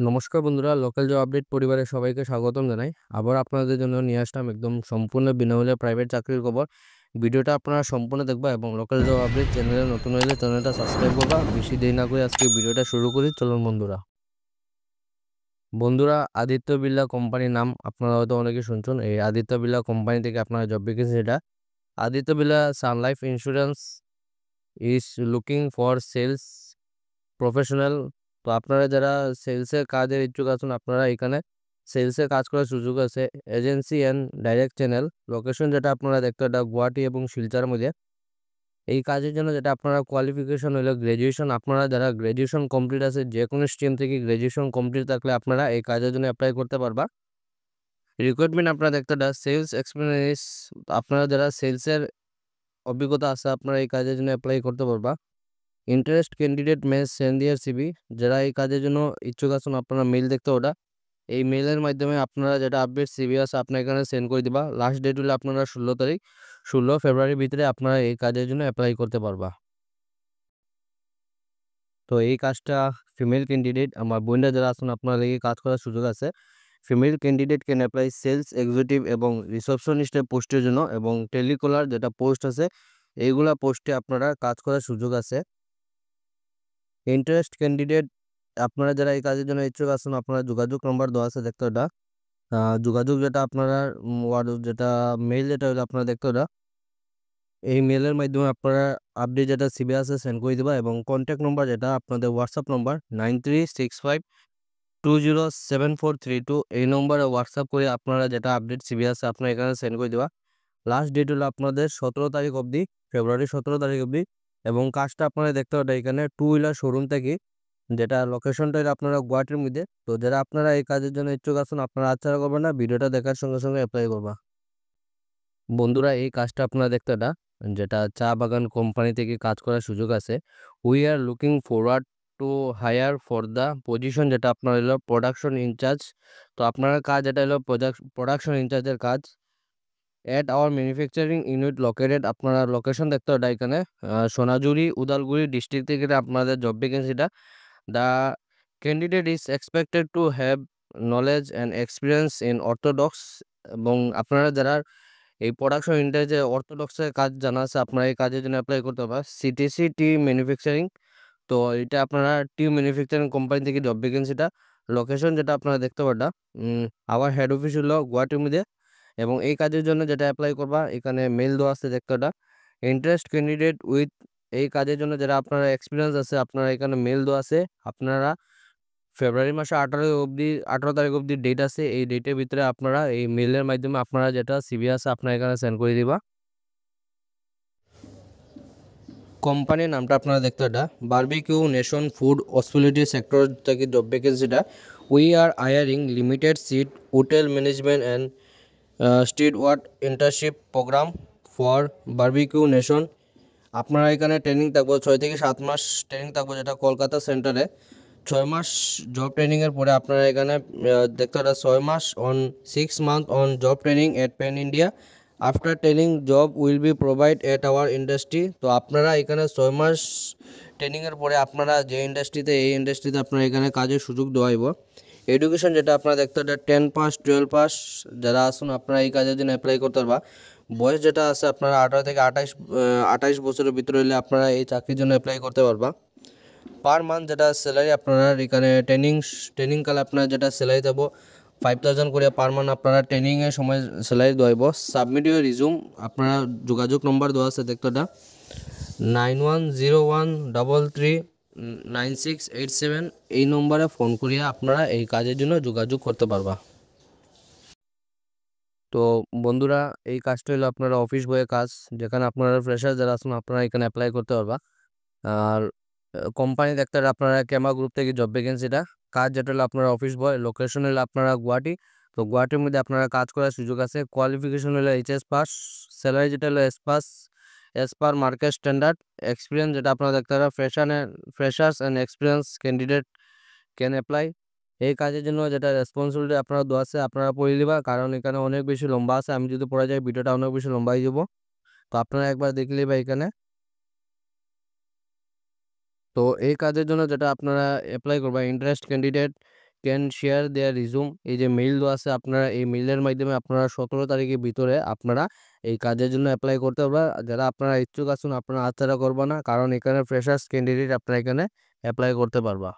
নমস্কার বন্ধুরা, local job update পরিবারের সবাইকে স্বাগতম জানাই। আবার আপনাদের জন্য নিয়ে আসলাম একদম সম্পূর্ণ বিনামূল্যে প্রাইভেট চাকরির খবর। ভিডিওটা আপনারা সম্পূর্ণ দেখবা এবং লোকাল জব আপডেট চ্যানেলে নতুন হলে চ্যানেলটা সাবস্ক্রাইব করবা। বেশি দেরি না করে আজকে ভিডিওটা শুরু করি, চলুন বন্ধুরা। বন্ধুরা, আদিত্য বিড়লা কোম্পানির নাম আপনারা হয়তো অনেকে শুনছেন। এই আদিত্য বিড়লা কোম্পানি থেকে আপনারা জব ভ্যাকেন্সি, এটা Aditya Birla Sun Life Insurance is looking for sales professional. তো আপনারা যারা সেলসের কাজের ইচ্ছুক আছেন, আপনারা এখানে সেলসের কাজ করার সুযোগ আছে। Agency and direct channel, location যেটা আপনারা দেখতে, এটা গুয়াহাটি এবং শিলচর মধ্যে। এই কাজের জন্য যেটা আপনারা কোয়ালিফিকেশন হলো গ্র্যাজুয়েশন। আপনারা যারা গ্র্যাজুয়েশন কমপ্লিট আছে, যে কোনো স্ট্রিম থেকে গ্র্যাজুয়েশন কমপ্লিট থাকলে আপনারা এই কাজের জন্য অ্যাপ্লাই করতে পারবা। রিক্রুটমেন্ট আপনারা দেখতে, সেলস এক্সপিরিয়েন্স, আপনারা যারা সেলসের অভিজ্ঞতা আছে আপনারা এই কাজের জন্য অ্যাপ্লাই করতে পারবা। Interest candidate must send their CV, যারা এই কাজের জন্য ইচ্ছুক আছেন আপনারা মেল দেখতে, ওটা এই মেলের মাধ্যমে আপনারা যেটা আপডেট সিভি আছে আপনার এখানে সেন্ড করে দিবা। লাস্ট ডেট হলে আপনারা 16 ফেব্রুয়ারির ভিতরে আপনারা এই কাজের জন্য অ্যাপ্লাই করতে পারবা। তো এই কাজটা ফিমেল ক্যান্ডিডেট আমার বোনরা যারা আছেন আপনারা এই কাজ করার সুযোগ আছে। Female candidate can apply sales executive এবং রিসেপশনিস্টের পোস্টের জন্য, এবং টেলিকলার যেটা পোস্ট আছে এইগুলা পোস্টে আপনারা কাজ করার সুযোগ আছে। ইন্টারেস্ট ক্যান্ডিডেট, আপনারা যারা এই কাজের জন্য ইচ্ছুক আছেন আপনারা যোগাযোগ নম্বর দেওয়া আছে দেখতে, ওটা যোগাযোগ যেটা আপনারা যেটা মেইল যেটা হলো আপনারা দেখতে, ওটা এই মেলের মাধ্যমে আপনারা আপডেট যেটা সিবি আছে সেন্ড করে দেবা। এবং কন্ট্যাক্ট নম্বর যেটা আপনাদের হোয়াটসঅ্যাপ নম্বর 9365207432, এই নম্বরে হোয়াটসঅ্যাপ করে আপনারা যেটা আপডেট সিবি আছে আপনারা এখানে সেন্ড করে দেবা। লাস্ট ডেট হলো আপনাদের 17 তারিখ অবধি, ফেব্রুয়ারি 17 তারিখ অবধি। এবং কাজটা আপনারা দেখতে পাবেন এখানে টু হুইলার শোরুম থেকে, যেটা লোকেশনটা আপনারা গুয়াহাটির মধ্যে। তো যারা আপনারা এই কাজের জন্য ইচ্ছুক আছেন আপনারা আচ্ছা করবেন না, ভিডিওটা দেখার সঙ্গে সঙ্গে অ্যাপ্লাই করবা। বন্ধুরা, এই কাজটা আপনারা দেখতে, এটা যেটা চা বাগান কোম্পানি থেকে কাজ করার সুযোগ আছে। We are looking forward to hire for the position, যেটা আপনার হলো প্রোডাকশন ইনচার্জ। তো আপনারা কাজ যেটা হলো প্রোডাকশন ইনচার্জের কাজ। At our manufacturing unit located, আপনারা লোকেশন দেখতে হবে এখানে সোনাঝুরি উদালগুড়ি ডিস্ট্রিক্ট থেকে আপনাদের জব ভ্যাকেন্সিটা। The candidate is expected to have knowledge and experience in orthodox, এবং আপনারা যারা এই প্রোডাকশন ইন্ডাস্ট্রি অর্থোডক্সের কাজ জানা আছে আপনারা এই কাজের জন্য অ্যাপ্লাই করতে হবে। সিটিসি টি ম্যানুফ্যাকচারিং, তো এটা আপনারা টি ম্যানুফ্যাকচারিং কোম্পানি থেকে জব ভ্যাকেন্সিটা। লোকেশন যেটা আপনারা দেখতে পারটা আবার হেড অফিস হলো গুয়াহাটির মধ্যে। এবং এই কাজের জন্য যেটা অ্যাপ্লাই করবা এখানে মেল দেওয়া আছে দেখতে, ওটা ইন্টারেস্ট ক্যান্ডিডেট উইথ, এই কাজের জন্য যারা আপনারা এক্সপিরিয়েন্স আছে আপনারা এখানে মেল দেওয়া আছে। আপনারা ফেব্রুয়ারি মাসে 18 তারিখ অবধি ডেট আছে, এই ডেটের ভিতরে আপনারা এই মেলের মাধ্যমে আপনারা যেটা সিভি আছে আপনারা এখানে সেন্ড করে দিবা। কোম্পানির নামটা আপনারা দেখতে, এটা Barbeque Nation food hospitality sector থেকে জব ভ্যাকেন্সিটা। We are hiring limited seat hotel management and streetward internship program for Barbeque Nation. আপনারা এখানে ট্রেনিং থাকবো 6 থেকে 7 মাস ট্রেনিং থাকবো, যেটা কলকাতা সেন্টারে। 6 মাস জব ট্রেনিংয়ের পরে আপনারা এখানে দেখতে পারেন 6 মাস on 6 month on job training at pan India. After training job will be provide at our industry. তো আপনারা এখানে 6 মাস ট্রেনিংয়ের পরে আপনারা যে ইন্ডাস্ট্রিতে, এই ইন্ডাস্ট্রিতে আপনারা এখানে কাজের সুযোগ দেওয়া হইব। এডুকেশন যেটা আপনারা দেখতে পারেন 10 পাস 12 পাস যারা আসুন আপনারা এই কাজের জন্য অ্যাপ্লাই করতে পারবা। বয়স যেটা আছে আপনারা 18 থেকে 28 বছরের ভিতরে হলে আপনারা এই চাকরির জন্য অ্যাপ্লাই করতে পারবা। পার মান্থ যেটা স্যালারি আপনারা এখানে ট্রেনিং কালে আপনারা যেটা স্যালারি দেবো 5000 করে পার মান্থ আপনারা ট্রেনিংয়ের সময় স্যালারি দেওয়াইব। সাবমিট ইউর রিজুম, আপনারা যোগাযোগ নম্বর দেওয়া আছে দেখতে, এটা 9101339687, এই নম্বরে ফোন করিয়া আপনারা এই কাজের জন্য যোগাযোগ করতে পারবা। তো বন্ধুরা, এই কাজটা হলো আপনারা অফিস বয়ের কাজ, যেখানে আপনারা ফ্রেশার যারা আছেন আপনারা এখানে অ্যাপ্লাই করতে পারবা। আর কোম্পানি দেখতে আপনারা ক্যামা গ্রুপ থেকে জব ভ্যাকেন্সিটা। কাজ যেটা হলো আপনারা অফিস বয়, লোকেশন হলো আপনারা গুয়াহাটি। তো গুয়াহাটির মধ্যে আপনারা কাজ করার সুযোগ আছে। কোয়ালিফিকেশন হলো এইচএস পাস, স্যালারি যেটা হলো এস পার মার্কেট স্ট্যান্ডার্ড। এক্সপিরিয়েন্স যেটা আপনারা দেখতে পারা freshers and experience candidate can apply. এই কাজের জন্য যেটা রেসপন্সিবিলিটি আপনারা দেওয়া আছে আপনারা পড়ে দিবা, কারণ এখানে অনেক বেশি লম্বা আছে, আমি যদি পড়ে যাই ভিডিওটা অনেক বেশি লম্বা হয়ে যাব। তো আপনারা একবার দেখলেই বা এখানে। তো এই কাজের জন্য যেটা আপনারা অ্যাপ্লাই করবা, interest candidate can share their resume, এই যে মেইল দেওয়া আছে আপনারা এই মেইলের মাধ্যমে আপনারা 17 তারিখের ভিতরে আপনারা এই কাজের জন্য অ্যাপ্লাই করতে পারবা। যারা আপনারা ইচ্ছুক আছেন আপনারা হাতছাড়া করবা না, কারণ এখানে ফ্রেশার্স ক্যান্ডিডেট আপনারা এখানে অ্যাপ্লাই করতে পারবা।